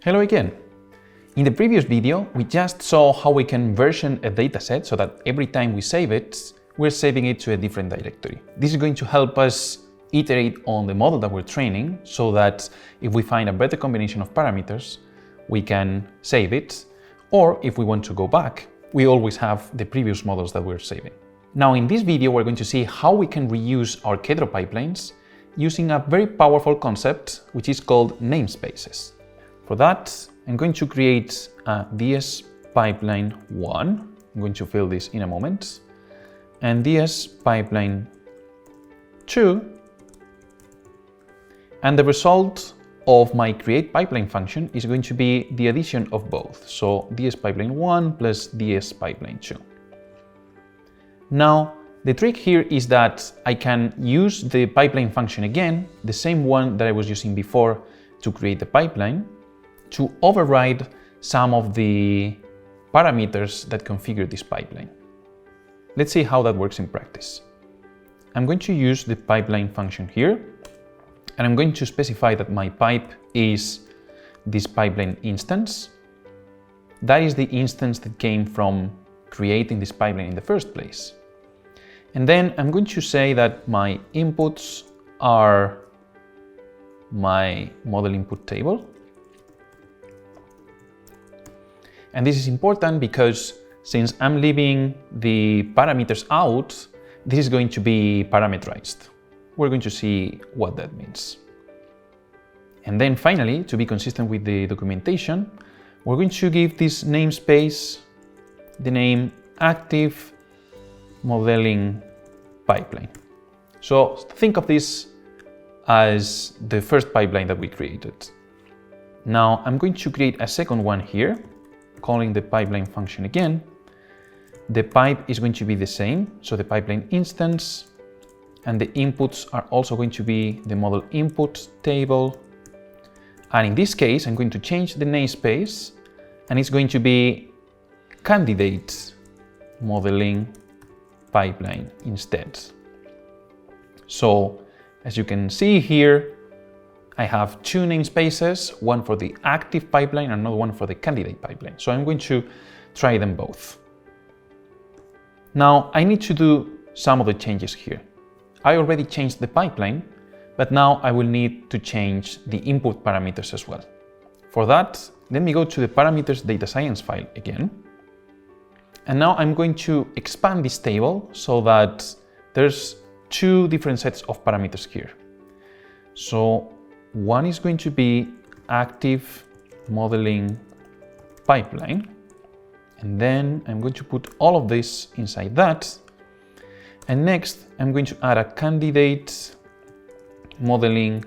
Hello again. In the previous video, we just saw how we can version a dataset so that every time we save it, we're saving it to a different directory. This is going to help us iterate on the model that we're training so that if we find a better combination of parameters, we can save it, or if we want to go back, we always have the previous models that we're saving. Now in this video, we're going to see how we can reuse our Kedro pipelines using a very powerful concept, which is called namespaces. For that, I'm going to create a DS pipeline 1. I'm going to fill this in a moment. And DS pipeline 2. And the result of my create pipeline function is going to be the addition of both. So DS pipeline 1 plus DS pipeline 2. Now, the trick here is that I can use the pipeline function again, the same one that I was using before to create the pipeline, to override some of the parameters that configure this pipeline. Let's see how that works in practice. I'm going to use the pipeline function here, and I'm going to specify that my pipe is this pipeline instance. That is the instance that came from creating this pipeline in the first place. And then I'm going to say that my inputs are my model input table. And this is important because since I'm leaving the parameters out, this is going to be parameterized. We're going to see what that means. And then finally, to be consistent with the documentation, we're going to give this namespace the name active modeling pipeline. So think of this as the first pipeline that we created. Now I'm going to create a second one here, calling the pipeline function again. The pipe is going to be the same, so the pipeline instance, and the inputs are also going to be the model input table. And in this case, I'm going to change the namespace, and it's going to be candidate modeling pipeline instead. So as you can see here, I have two namespaces, one for the active pipeline and another one for the candidate pipeline. So I'm going to try them both. Now I need to do some of the changes here. I already changed the pipeline, but now I will need to change the input parameters as well. For that, let me go to the parameters data science file again. And now I'm going to expand this table so that there's two different sets of parameters here. So one is going to be active modeling pipeline, and then I'm going to put all of this inside that. And next, I'm going to add a candidate modeling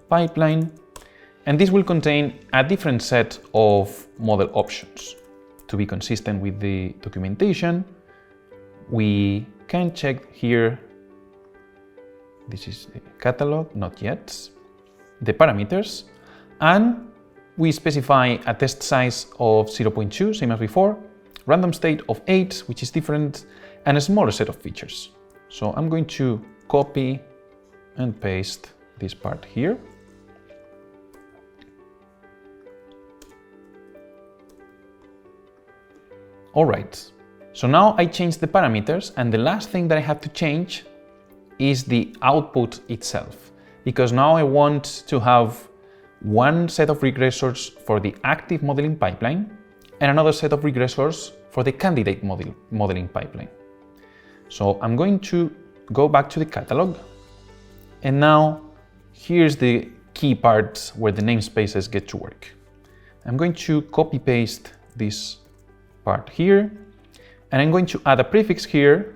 pipeline, and this will contain a different set of model options. To be consistent with the documentation, we can check here, this is the catalog, not yet, the parameters, and we specify a test size of 0.2, same as before, random state of 8, which is different, and a smaller set of features. So I'm going to copy and paste this part here. All right, so now I changed the parameters, and the last thing that I have to change is the output itself, because now I want to have one set of regressors for the active modeling pipeline and another set of regressors for the candidate modeling pipeline. So I'm going to go back to the catalog, and now here's the key part where the namespaces get to work. I'm going to copy paste this part here, and I'm going to add a prefix here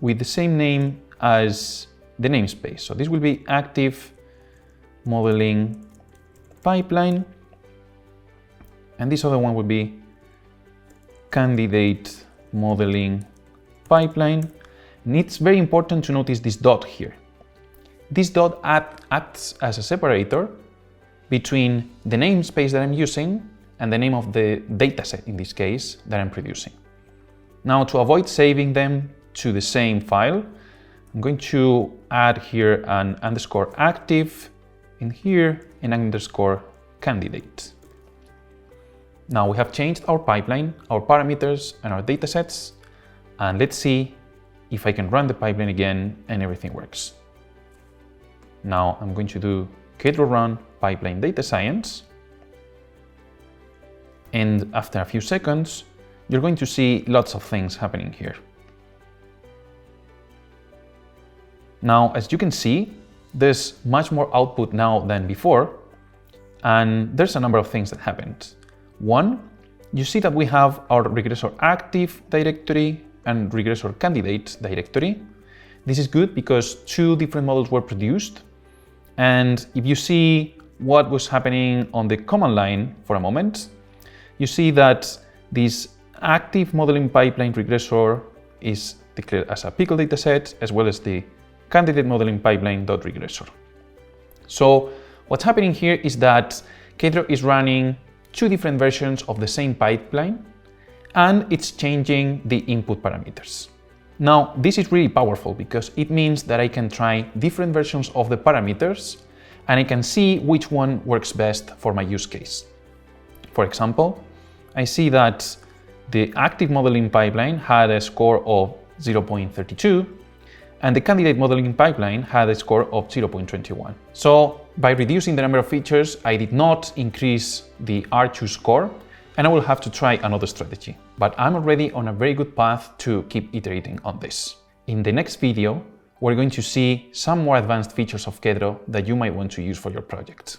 with the same name as the namespace. So this will be active modeling pipeline, and this other one will be candidate modeling pipeline. And it's very important to notice this dot here. This dot acts as a separator between the namespace that I'm using and the name of the dataset, in this case, that I'm producing. Now, to avoid saving them to the same file, I'm going to add here an underscore active in here, an underscore candidate. Now we have changed our pipeline, our parameters, and our datasets, and let's see if I can run the pipeline again and everything works. Now I'm going to do Kedro run pipeline data science, and after a few seconds, you're going to see lots of things happening here. Now, as you can see, there's much more output now than before, and there's a number of things that happened. One, you see that we have our regressor active directory and regressor candidate directory. This is good because two different models were produced. And if you see what was happening on the command line for a moment, you see that this active modeling pipeline regressor is declared as a pickle dataset, as well as the candidate modeling pipeline.regressor. So what's happening here is that Kedro is running two different versions of the same pipeline, and it's changing the input parameters. Now, this is really powerful because it means that I can try different versions of the parameters, and I can see which one works best for my use case. For example, I see that the active modeling pipeline had a score of 0.32, and the candidate modeling pipeline had a score of 0.21. So by reducing the number of features, I did not increase the R2 score, and I will have to try another strategy. But I'm already on a very good path to keep iterating on this. In the next video, we're going to see some more advanced features of Kedro that you might want to use for your project.